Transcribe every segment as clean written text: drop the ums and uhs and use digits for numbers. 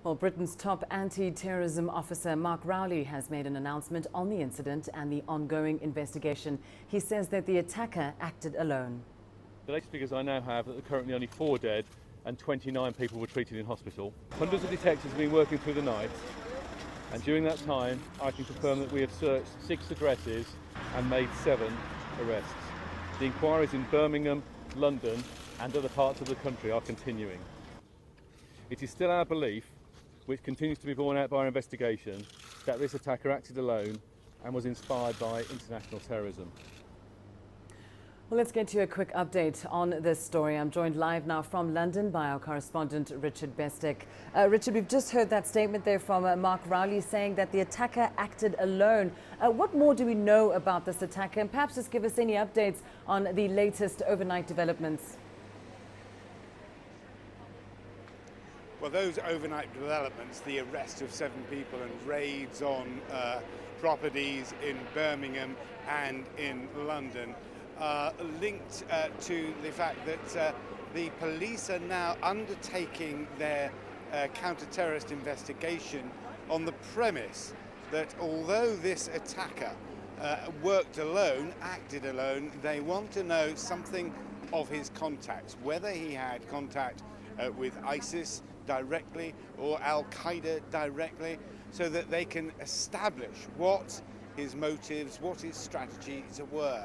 Well, Britain's top anti-terrorism officer, Mark Rowley, has made an announcement on the incident and the ongoing investigation. He says that the attacker acted alone. The latest figures I now have that there are currently only 4 dead and 29 people were treated in hospital. Hundreds of detectives have been working through the night, and during that time I can confirm that we have searched 6 addresses and made 7 arrests. The inquiries in Birmingham, London and other parts of the country are continuing. It is still our belief, which continues to be borne out by our investigation, that this attacker acted alone and was inspired by international terrorism. Well, let's get to a quick update on this story. I'm joined live now from London by our correspondent, Richard Bestek. Richard, we've just heard that statement there from Mark Rowley saying that the attacker acted alone. What more do we know about this attacker? And perhaps just give us any updates on the latest overnight developments. Well, those overnight developments, the arrest of 7 people and raids on properties in Birmingham and in London, linked to the fact that the police are now undertaking their counter-terrorist investigation on the premise that although this attacker worked alone, acted alone, they want to know something of his contacts, whether he had contact with ISIS directly or Al-Qaeda directly, so that they can establish what his motives, what his strategies were.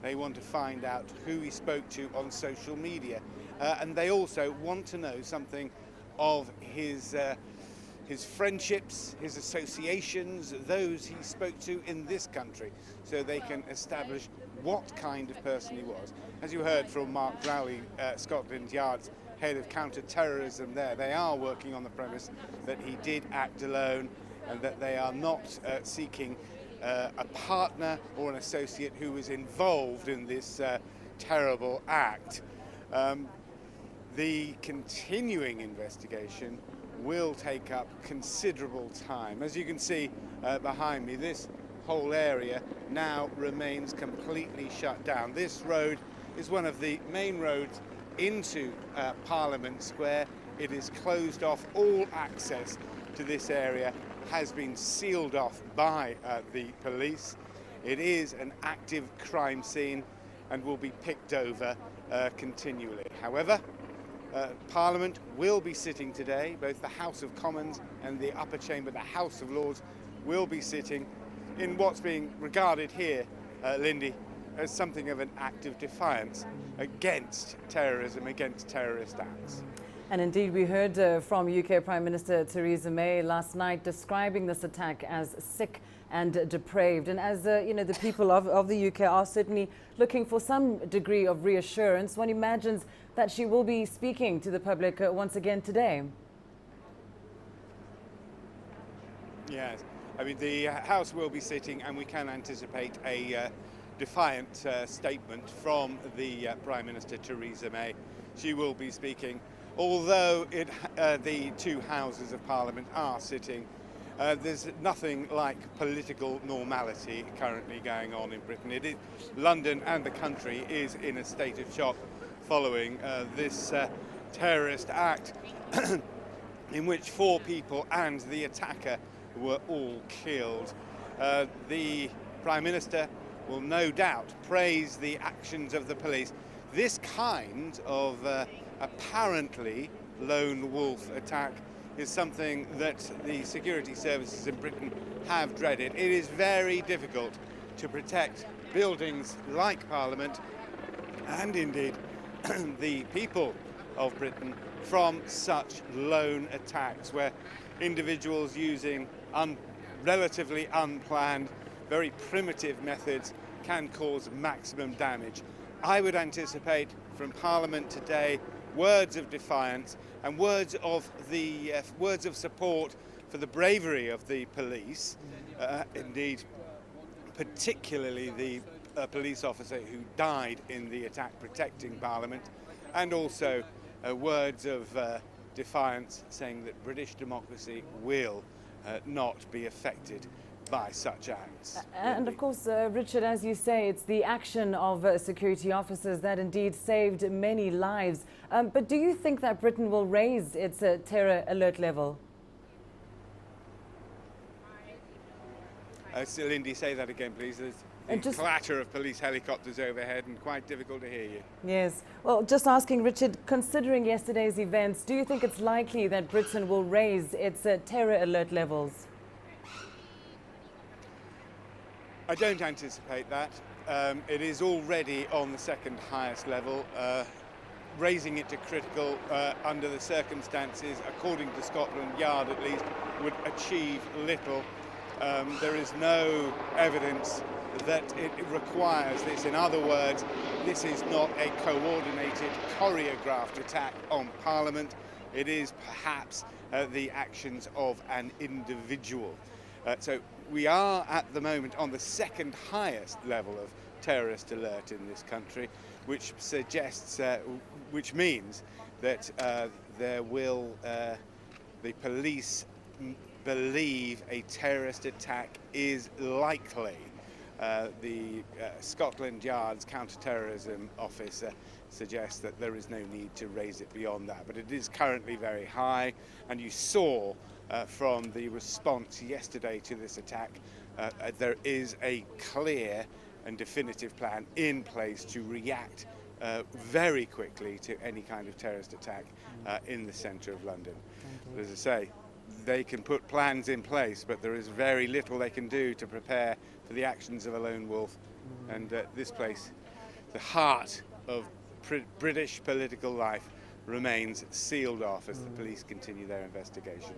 They want to find out who he spoke to on social media, and they also want to know something of his friendships, his associations, those he spoke to in this country, so they can establish what kind of person he was. As you heard from Mark Rowley, Scotland Yard's head of counter-terrorism there, they are working on the premise that he did act alone and that they are not seeking a partner or an associate who was involved in this terrible act. The continuing investigation will take up considerable time. As you can see behind me, this whole area now remains completely shut down. This road is one of the main roads into Parliament Square. It is closed off. All access to this area has been sealed off by the police. It is an active crime scene and will be picked over continually. However, Parliament will be sitting today. Both the House of Commons and the upper chamber, the House of Lords, will be sitting in what's being regarded here, Lindy, as something of an act of defiance against terrorism, against terrorist acts. And indeed, we heard from UK Prime Minister Theresa May last night describing this attack as sick and depraved. And as you know, the people of the UK are certainly looking for some degree of reassurance. One imagines that she will be speaking to the public once again today. Yes, I mean, the House will be sitting, and we can anticipate a defiant statement from the Prime Minister Theresa May. She will be speaking, although the 2 houses of Parliament are sitting. There's nothing like political normality currently going on in Britain. London and the country is in a state of shock following this terrorist act in which 4 people and the attacker were all killed. The Prime Minister will no doubt praise the actions of the police. This kind of apparently lone wolf attack is something that the security services in Britain have dreaded. It is very difficult to protect buildings like Parliament and indeed the people of Britain from such lone attacks where individuals using relatively unplanned, very primitive methods can cause maximum damage. I would anticipate from Parliament today words of defiance and words of support for the bravery of the police, indeed particularly the police officer who died in the attack protecting Parliament, and also words of defiance saying that British democracy will not be affected by such acts. And of course, Richard, as you say, it's the action of security officers that indeed saved many lives. But do you think that Britain will raise its terror alert level? Lindy, say that again, please. There's And the just- clatter of police helicopters overhead and quite difficult to hear you. Yes. Well, just asking, Richard, considering yesterday's events, do you think it's likely that Britain will raise its terror alert levels? I don't anticipate that. It is already on the second highest level. Raising it to critical under the circumstances, according to Scotland Yard at least, would achieve little. There is no evidence that it requires this. In other words, this is not a coordinated, choreographed attack on Parliament. It is perhaps the actions of an individual. So we are at the moment on the second highest level of terrorist alert in this country, which suggests, which means that the police believe a terrorist attack is likely. The Scotland Yard's counter-terrorism officer suggests that there is no need to raise it beyond that, but it is currently very high, and you saw from the response yesterday to this attack, there is a clear and definitive plan in place to react very quickly to any kind of terrorist attack in the centre of London. But as I say, they can put plans in place, but there is very little they can do to prepare for the actions of a lone wolf. And this place, the heart of British political life, remains sealed off as the police continue their investigation.